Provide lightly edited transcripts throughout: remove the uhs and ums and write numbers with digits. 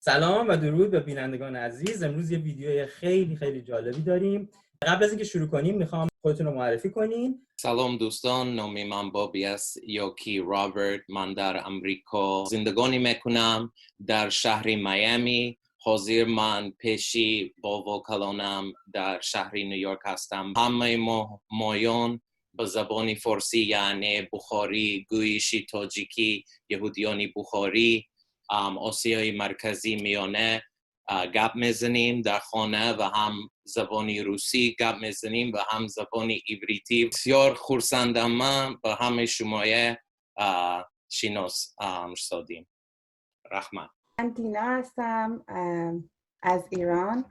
سلام و درود به بینندگان عزیز. امروز یه ویدیو خیلی خیلی جالبی داریم. قبل از اینکه شروع کنیم میخوام خودتون رو معرفی کنین. سلام دوستان، نام من بابی است یا کی رابرت. من در امریکا زندگانی میکنم در شهر میامی. حاضر من پیشی با وکلانم در شهر نیویورک هستم. همه ما مایان به زبان فارسی یعنی بخاری، گویشی، تاجیکی، یهودیانی بخاری، آسیای مرکزی میانه گپ میزنیم در خانه و هم زبانی روسی گپ میزنیم و هم زبانی عبریتی. بسیار خرسندم من به همه شما شناس شدیم. رحمت. من دینا هستم از ایران،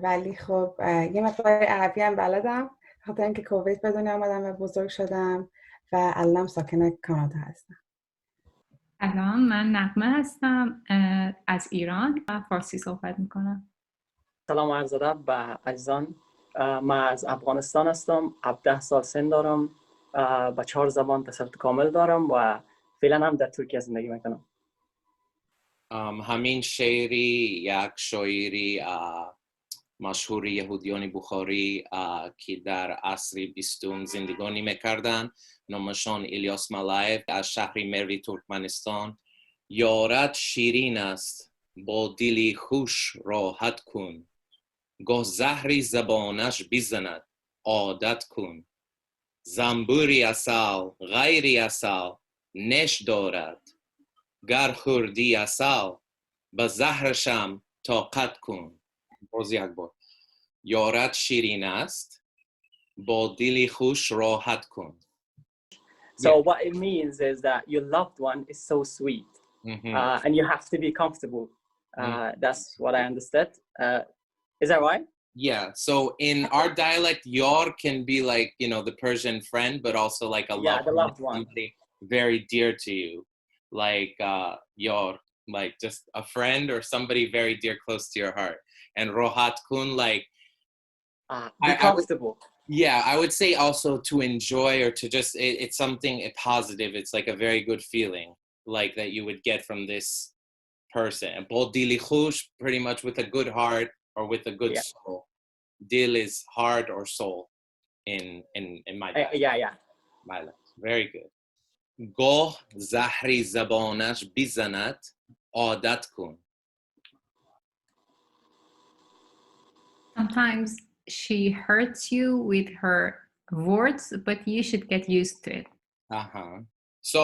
ولی خب یه مقدار عربی هم بلدم خاطر اینکه کویت به دنیا آمدم و بزرگ شدم و الان ساکن کانادا هستم. سلام، من نغمه هستم از ایران و فارسی صحبت میکنم. سلام عرض ادب به عزیزان. من از افغانستان هستم. 17 سال سن دارم. با 4 زبان تسلط کامل دارم و فعلا هم در ترکیه زندگی میکنم. همین شعری یک شاعری مشهور یهودیان بخاری که در عصر 20 زندگانی میکردن، نامشان الیاس ملایف از شهر مروی ترکمنستان. یارت شیرین است با دلی خوش راحت کن، گاه زهری زبانش بزند عادت کن. زنبوری عسل غیری عسل نش دارد، گر خوردی عسل به زهرشم طاقت کن. باز یک بار. یارت شیرین است با دلی خوش راحت کن. So what it means is that your loved one is so sweet, and you have to be comfortable. That's what I understood. Is that right? Yeah. So in our dialect, yar can be like, you know, the Persian friend, but also like a loved one, somebody very dear to you, like yar, like just a friend or somebody very dear, close to your heart. And rohat kun, like be comfortable. I would say also to enjoy or to just it's something positive. It's like a very good feeling, like that you would get from this person. And bol dili khush, pretty much with a good heart or with a good soul. Dil is heart or soul in my dialect. My life. Very good. Goh zahri zabanash bizanat adat kun. Sometimes she hurts you with her words, but you should get used to it. So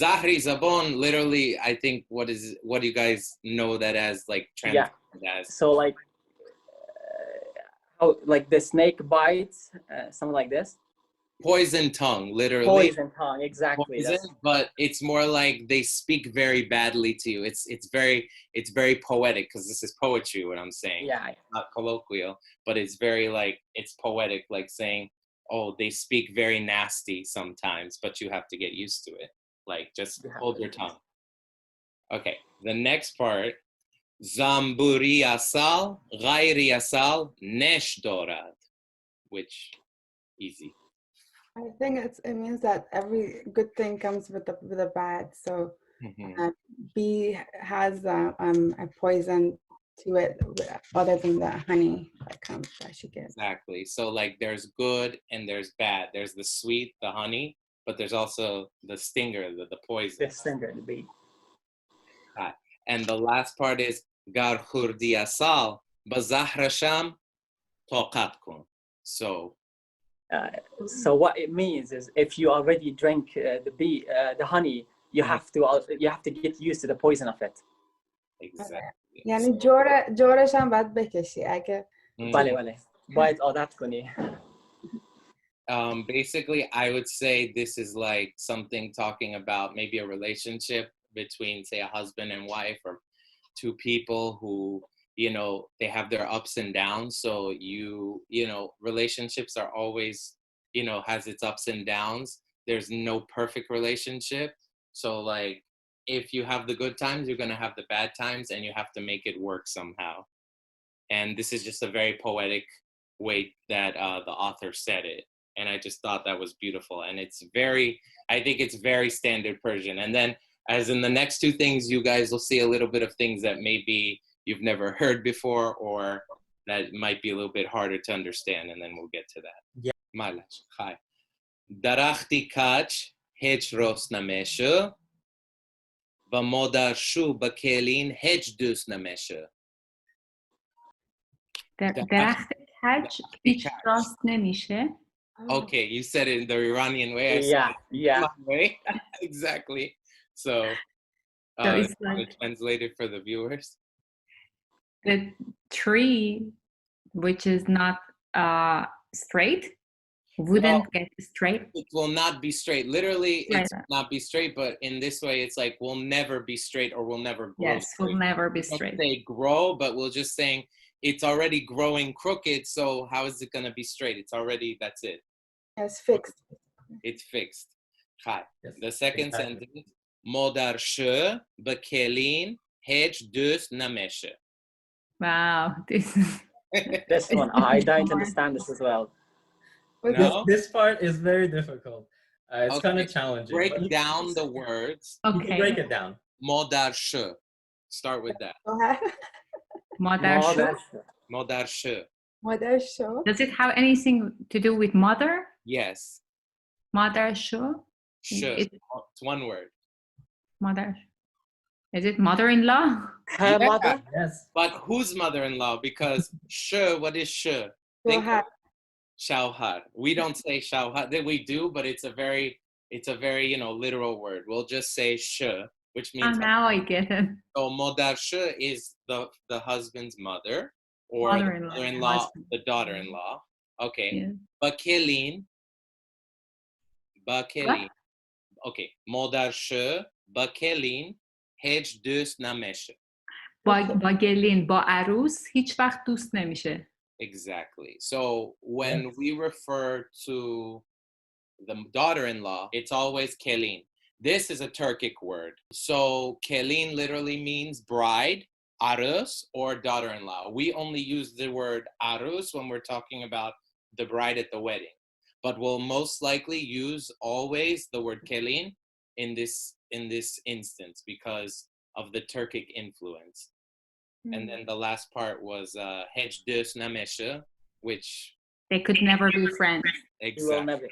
Zahri Zaban, literally, I think what do you guys know that as, like translated as? So like the snake bites, something like this. Poison tongue, literally. Poison tongue, exactly. Poison, but it's more like they speak very badly to you. It's very poetic because this is poetry. What I'm saying, not colloquial, but it's very like it's poetic, like saying, oh, they speak very nasty sometimes, but you have to get used to it. Like just hold your tongue. Okay, the next part. Zamburi asal, ghairi asal, nesh dorad, which easy. I think it means that every good thing comes with a bad. So bee has a poison to it other than the honey that she gets. Exactly. So like there's good and there's bad. There's the sweet, the honey, but there's also the stinger, the poison. The stinger, the bee. And the last part is gar khurdi asal ba zahrasham taqat kun. So what it means is if you already drink the honey, you have to get used to the poison of it. Exactly. یعنی جورش هم باید بکشی اگه بله باید عادت کنی. Basically, I would say this is like something talking about maybe a relationship between, say, a husband and wife or two people who, you know, they have their ups and downs. So you know, relationships are always, you know, has its ups and downs. There's no perfect relationship. So like, if you have the good times, you're going to have the bad times and you have to make it work somehow. And this is just a very poetic way that the author said it. And I just thought that was beautiful. And it's very, I think it's very standard Persian. And then as in the next two things, you guys will see a little bit of things that maybe you've never heard before, or that might be a little bit harder to understand, and then we'll get to that. Yeah. Malash, hi. Darachti kach hech rost nameshe, va modar shu ba kelin hech dus nameshe. درخت کج هیچ راست نمیشه. Okay, you said it in the Iranian way. I Yeah, said it yeah. my way. Exactly. So it's like translate it for the viewers. the tree, which is not straight, wouldn't get straight. It will not be straight. Literally, Right. it's not be straight, but in this way, it's like will never be straight or will never grow. Yes, will never be Don't straight. say grow, but we're just saying it's already growing crooked. So how is it going to be straight? It's already, that's it. It's fixed. It's fixed. Hi. Yes, The second exactly. sentence, modar she bekelin hech dus nameshe. Wow, this This one, I don't understand this as well. No? This part is very difficult. It's kind of Okay, challenging. break but down the words. You can okay. break it down. Modar she. Start with that. Go ahead. Mother show. Modar she. Mother show. Does it have anything to do with mother? Yes. Mother show. She. It- It's one word. Mother. Is it mother-in-law? Her Yeah. mother? Yes. But whose mother-in-law? Because she, what is she? Go ahead. Shauhar. We don't say shauhar. We do, but it's a very, literal word. We'll just say she, which Oh, means now I get it. so modar she is the husband's mother, or the Mother-in-law, mother-in-law, husband. the daughter-in-law. Okay. Yeah. Bakelin. Okay. Modar she bakelin hech dus nameshe. با گلین با عروس هیچ وقت دوست نمیشه. Exactly. So when we refer to the daughter-in-law, it's always kelin. This is a Turkic word. So kelin literally means bride, arus, or daughter-in-law. We only use the word arus when we're talking about the bride at the wedding. But we'll most likely use always the word kelin in this instance because of the Turkic influence. And then the last part was hech dus nameshe, which They could never be friends. exactly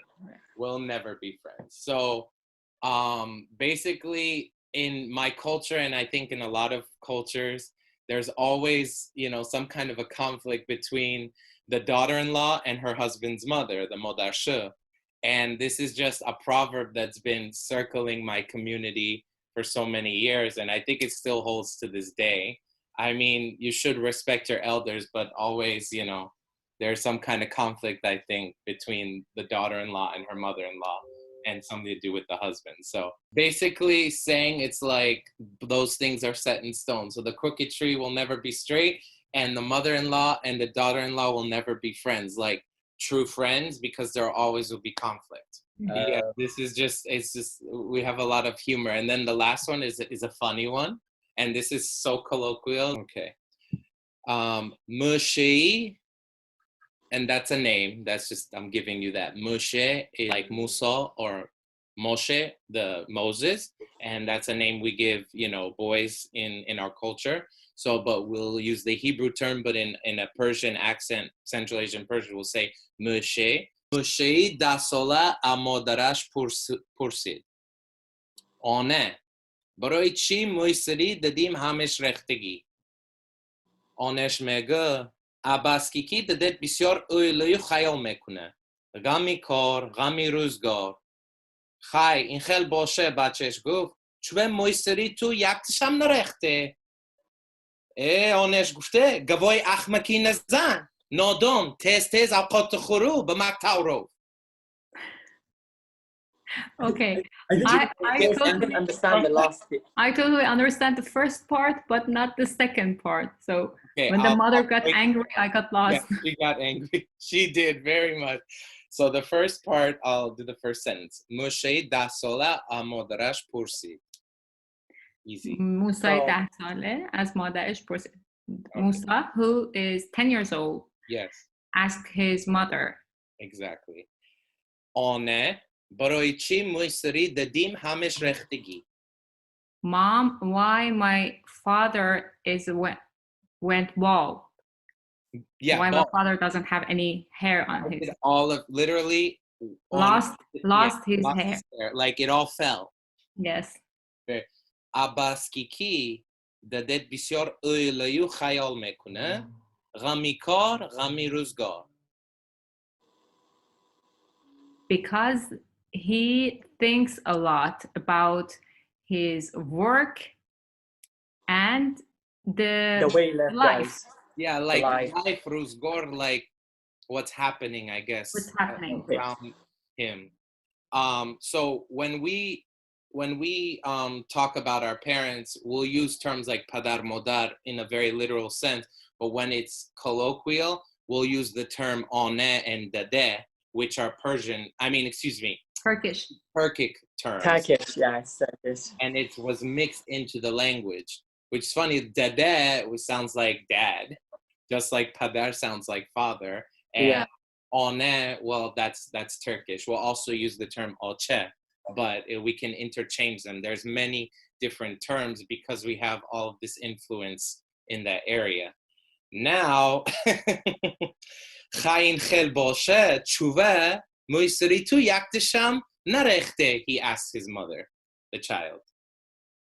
will never be friends. So basically in my culture, and I think in a lot of cultures, there's always, some kind of a conflict between the daughter-in-law and her husband's mother, the modar she. And this is just a proverb that's been circling my community for so many years, and I think it still holds to this day. I mean, you should respect your elders, but always, there's some kind of conflict, I think, between the daughter-in-law and her mother-in-law and something to do with the husband. So basically saying it's like those things are set in stone. So the crooked tree will never be straight, and the mother-in-law and the daughter-in-law will never be friends, like true friends, because there always will be conflict. Yeah, this is it's just, we have a lot of humor. And then the last one is a funny one. And this is so colloquial. Okay. Moshe, and that's a name. That's just, I'm giving you that. Moshe is like Musa or Moshe, the Moses. And that's a name we give, boys in our culture. So, but we'll use the Hebrew term, but in a Persian accent, Central Asian Persian, we'll say Moshe. Moshe dasola amodarash pursid. One. برای چی مویسری دادیم همش رختگی آنش میگه عباسکی دادت بسیار اویلوی خیال میکنه غمی کار غمی روزگار خی این خیل باشه بچهش گفت چوه مویسری تو یکتش هم نرخته آنش گفته گوای احمقی نزن نادان تیز اوقات خورو به مقطع رو Okay. I didn't understand the last bit. I totally understand the first part, but not the second part. So okay, when the mother got angry, I got lost. Yeah, she got angry. She did very much. So the first part, I'll do the first sentence. Moshe dasola amodarash pursid. Easy. موسی 10 ساله از مادرش پرسید. Musa, who is 10 years old, Yes. asked his mother. Exactly. آنه برای چی مویسری دادیم همش رختگی Mom, why my father went bald? Yeah, Why bald. my father doesn't have any hair on his All of literally lost his hair. Like it all fell. Yes. Abaskiki dadet bisyar oylayu khayal mekune ghami kar ghami ruzgar. Because he thinks a lot about his work and The way life life. goes. Yeah, like Life. life ruzgar, like what's happening, I guess, What's happening around him. So when we talk about our parents, we'll use terms like padar modar in a very literal sense, but when it's colloquial, we'll use the term ane and dade, which are Turkish terms. Turkish, yes, Turkish. And it was mixed into the language, which is funny. Dade, which sounds like dad, just like padar sounds like father. And ane, well, that's Turkish. We'll also use the term olche, but we can interchange them. There's many different terms because we have all of this influence in that area. Now, Chayin khel boshe tshuva moisritu yaktisham narechte, he asked his mother, the child.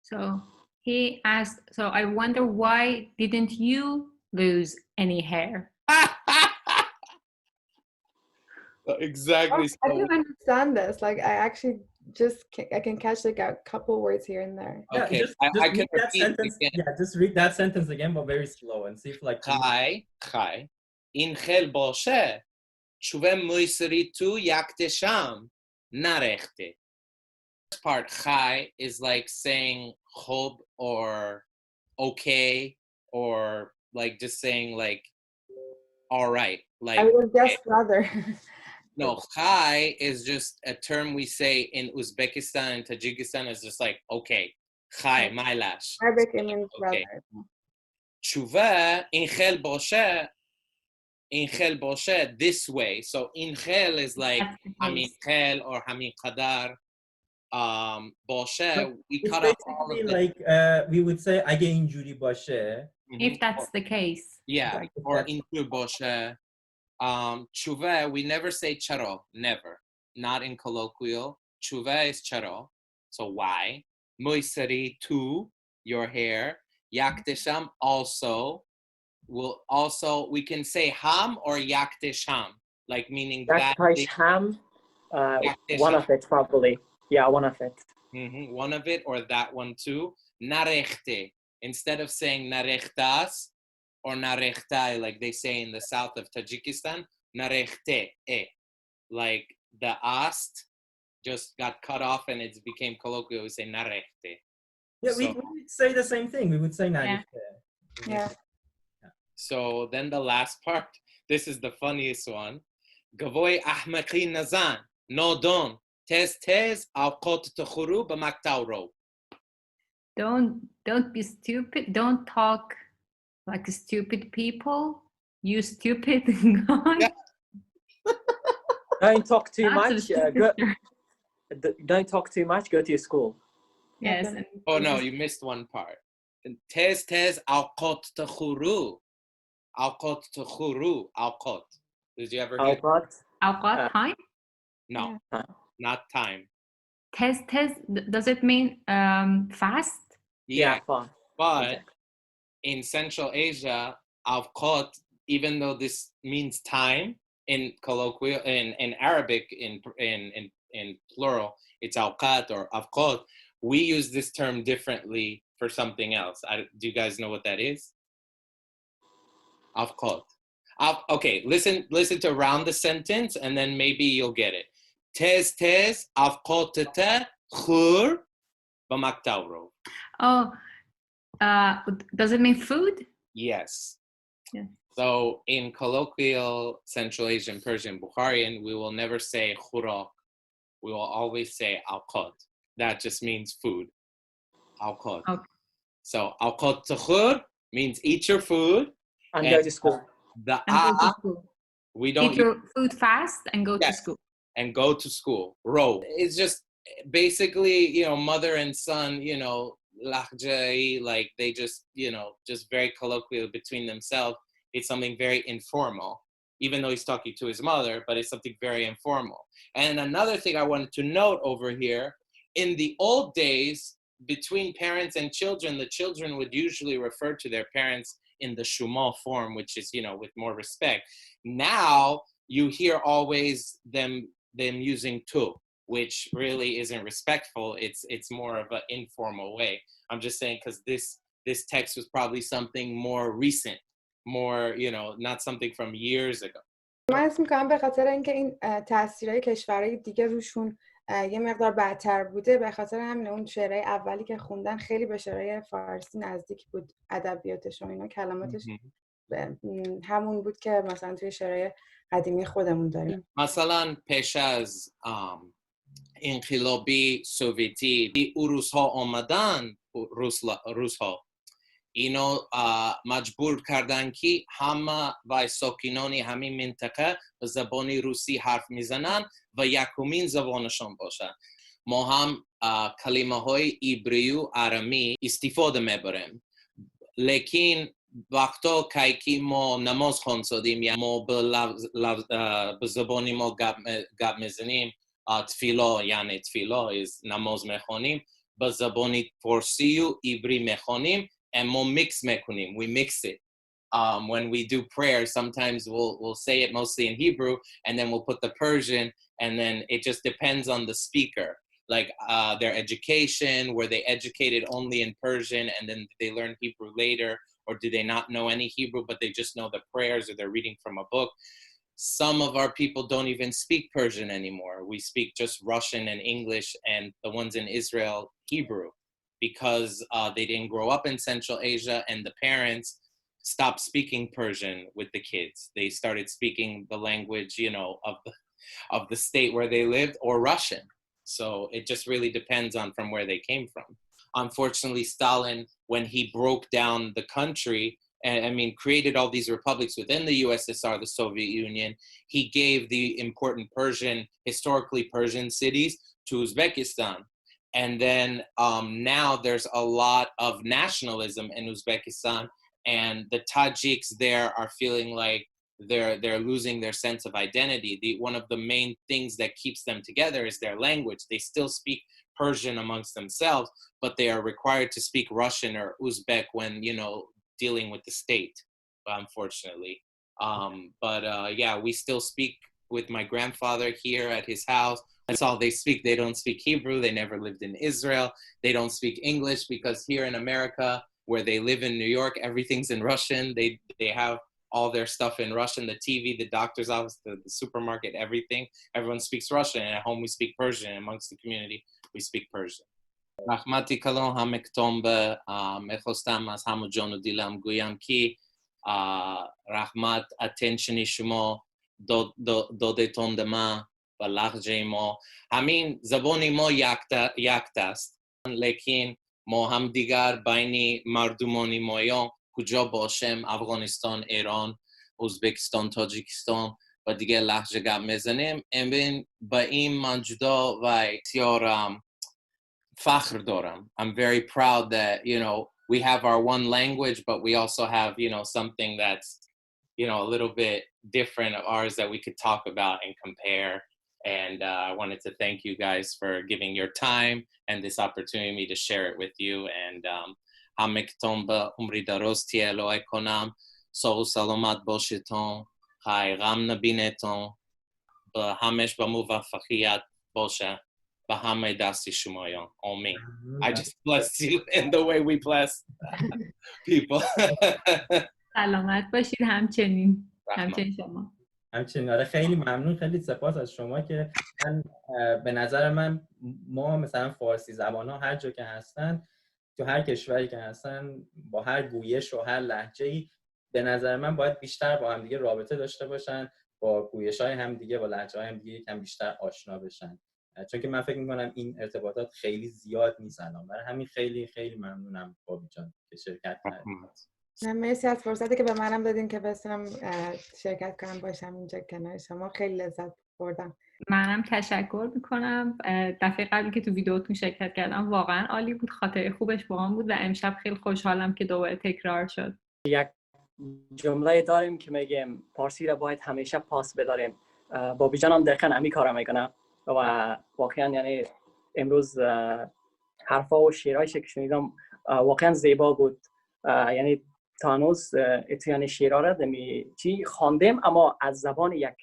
So he asked, so I wonder, why didn't you lose any hair? Exactly. I don't understand this. Like, I actually I can catch like a couple words here and there. Okay, just I can read that repeat sentence. again. Yeah, just read that sentence again, but very slow, and see if like Chai, in khel boshe tshuva moisritu yaktisham narechte. First part, chai, is like saying chob or okay, or like just saying like all right. Like I would guess rather. no, chai is just a term we say in Uzbekistan and Tajikistan. It's just like okay, chai, my lash. Arabic means Okay. brother. Tshuva in khel boshe this way. So in khel is like hamin khel or hamin qadar. Boshe, we it's cut off all basically of the, like we would say اگه اینجوری باشه. If that's the case. Yeah, Like, or into boshe. Tshuva, we never say charo, never. Not in colloquial. Tshuva is charo. So why? Moisari, to your hair. Yaktesham, also. We can say ham or yaktesham, like meaning that. Yaktesham, one of it probably. Yeah, one of it. One of it or that one too. Narechte. Instead of saying narechtas or narechtai, like they say in the south of Tajikistan, narechte. Like the ast just got cut off and it became colloquial. We say narechte. Yeah, we would say the same thing. We would say narifte. Yeah. So then the last part, this is the funniest one. Gavoy ahmaqi nazan, nodon, tez awqot tukhuru b'maktauro. Don't be stupid. Don't talk like stupid people. You stupid guy. Yeah. Don't talk too much. Don't talk too much. Go to your school. Yes. Oh no, you missed one part. Tez awqot tukhuru. Awqot tukhuru. Awqot. Did you ever hear? Awqat time? No, not time. Tez, does it mean fast? Yeah, fast. but in Central Asia, awqat, even though this means time in colloquial, in Arabic, in plural, it's awqat or awqat. We use this term differently for something else. Do you guys know what that is? Awqat. Okay, listen to around the sentence, and then maybe you'll get it. Tez awqatata khur b'maktauro. Oh, does it mean food? Yes. Yeah. So in colloquial Central Asian Persian Bukharian, we will never say khurak. We will always say awqat. That just means food. Awqat. Okay. So awqat tukhur means eat your food. And go to school. The we don't eat your food fast and go to school. And go to school. Row. It's just basically, mother and son, lahjai, like they just, you know, just very colloquial between themselves. It's something very informal, even though he's talking to his mother, but it's something very informal. And another thing I wanted to note over here, in the old days, between parents and children, the children would usually refer to their parents in the shuma form, which is, you know, with more respect. Now you hear always them using tu, which really isn't respectful. It's more of an informal way. I'm just saying because this text was probably something more recent, more, you know, not something from years ago. من اسم میکنم به خاطر اینکه این تاثیرهای کشورهای دیگه روشون یه مقدار بدتر بوده، به خاطر همین اون شعرهای اولی که خوندن خیلی به شعرهای فارسی نزدیک بود، ادبیاتشون اینا کلماتش همون بود که مثلا توی شعرهای قدیمی خودمون داریم. مثلا پیش از انقلابی سوویتی روس‌ها آمدن، روس‌ها اینو مجبور کردن که همه و ساکنان همین منطقه به زبان روسی حرف میزنن و یکمین زبانشان باشه. ما هم کلمه های عبری و آرامی استفاده میبریم، لیکن وقتا که ما نماز خوان شدیم یا ما به زبان ما گپ میزنیم، تفیلا یعنی تفیلا نماز میخوانیم، به زبان فارسی و عبری میخوانیم and we'll mix mekunim. We mix it. When we do prayer, sometimes we'll say it mostly in Hebrew, and then we'll put the Persian, and then it just depends on the speaker, like their education, were they educated only in Persian, and then they learn Hebrew later, or do they not know any Hebrew, but they just know the prayers, or they're reading from a book. Some of our people don't even speak Persian anymore. We speak just Russian and English, and the ones in Israel, Hebrew. Because they didn't grow up in Central Asia and the parents stopped speaking Persian with the kids. They started speaking the language, you know, of the state where they lived, or Russian. So it just really depends on from where they came from. Unfortunately, Stalin, when he broke down the country, and I mean, created all these republics within the USSR, the Soviet Union, he gave the important Persian, historically Persian cities to Uzbekistan. And then now there's a lot of nationalism in Uzbekistan, and the Tajiks there are feeling like they're losing their sense of identity. One of the main things that keeps them together is their language. They still speak Persian amongst themselves, but they are required to speak Russian or Uzbek when, you know, dealing with the state, unfortunately. Yeah, we still speak with my grandfather here at his house. That's all they speak. They don't speak Hebrew. They never lived in Israel. They don't speak English because here in America, where they live in New York, everything's in Russian. They have all their stuff in Russian, the TV, the doctor's office, the supermarket, everything. Everyone speaks Russian, and at home we speak Persian. Amongst the community, we speak Persian. رحمتی کلام همکتون به میخواستم از همه جان و دیلم گویم که رحمت اتنشنی شما دادتون به من و لهجه ما، همین زبان ما یک است، لیکن ما هم دیگر بین مردمان مایان کجا باشیم، افغانستان، ایران، ازبکستان، تاجیکستان و دیگه لهجه گپ میزنیم. با این من جدا و بسیار فخر دارم. I'm very proud that, you know, we have our one language, but we also have, you know, something that's, you know, a little bit different of ours that we could talk about and compare. And I wanted to thank you guys for giving your time and this opportunity to share it with you. And همکتون به عمری درستی الهی کنم، صحت و سلامت باشیتون، خیر غم نبینیتون، به همش به موفقیت باشه، به همه دستی شمایان. Amen. I just blessed you in the way we bless people. سلامت باشید. همچنین شما. همچنین. آره خیلی ممنون، خیلی سپاس از شما که به نظر من ما مثلا فارسی زبان‌ها هر جا که هستن، تو هر کشوری که هستن، با هر گویش و هر لهجه‌ای به نظر من باید بیشتر با هم دیگه رابطه داشته باشن، با گویش‌های هم دیگه، با لهجه‌های هم دیگه یکم بیشتر آشنا بشن، چون که من فکر می‌کنم این ارتباطات خیلی زیاد نیستن. برای همین خیلی خیلی ممنونم بابی جان که شرکت کردید. مرسی از فرصتی که به منم دادین که بتونم شرکت کنم، باشم اینجا کنار شما. خیلی لذت بردم. منم تشکر میکنم. دفعه قبلی که تو ویدیوتون شرکت کردم واقعا عالی بود، خاطره خوبش با هم بود و امشب خیلی خوشحالم که دوباره تکرار شد. یک جمله داریم که میگیم پارسی را باید همیشه پاس بداریم. بابی جانم دقیقاً همین کارو میکنه و واقعا یعنی امروز حرفا و شعرهایی که شنیدم واقعا زیبا بود. یعنی تا هنوز یعنی شعرها را چی خواندیم اما از زبان یک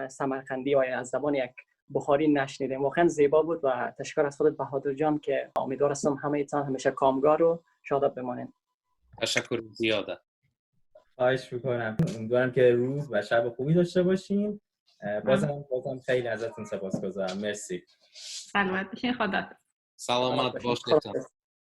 سمرقندی و از زبان یک بخاری نشنیدیم. واقعا زیبا بود و تشکر از خودت بهادر جان که امیدوارم همه ایتان همیشه کامگار و شاداب بمانین. تشکر زیاده. خواهش میکنم. امیدوارم که روز و شب خوبی داشته باشین. بازم خیلی ازتون سپاسگزارم. مرسی. سلامت باشین. خدا. سلامت باشید.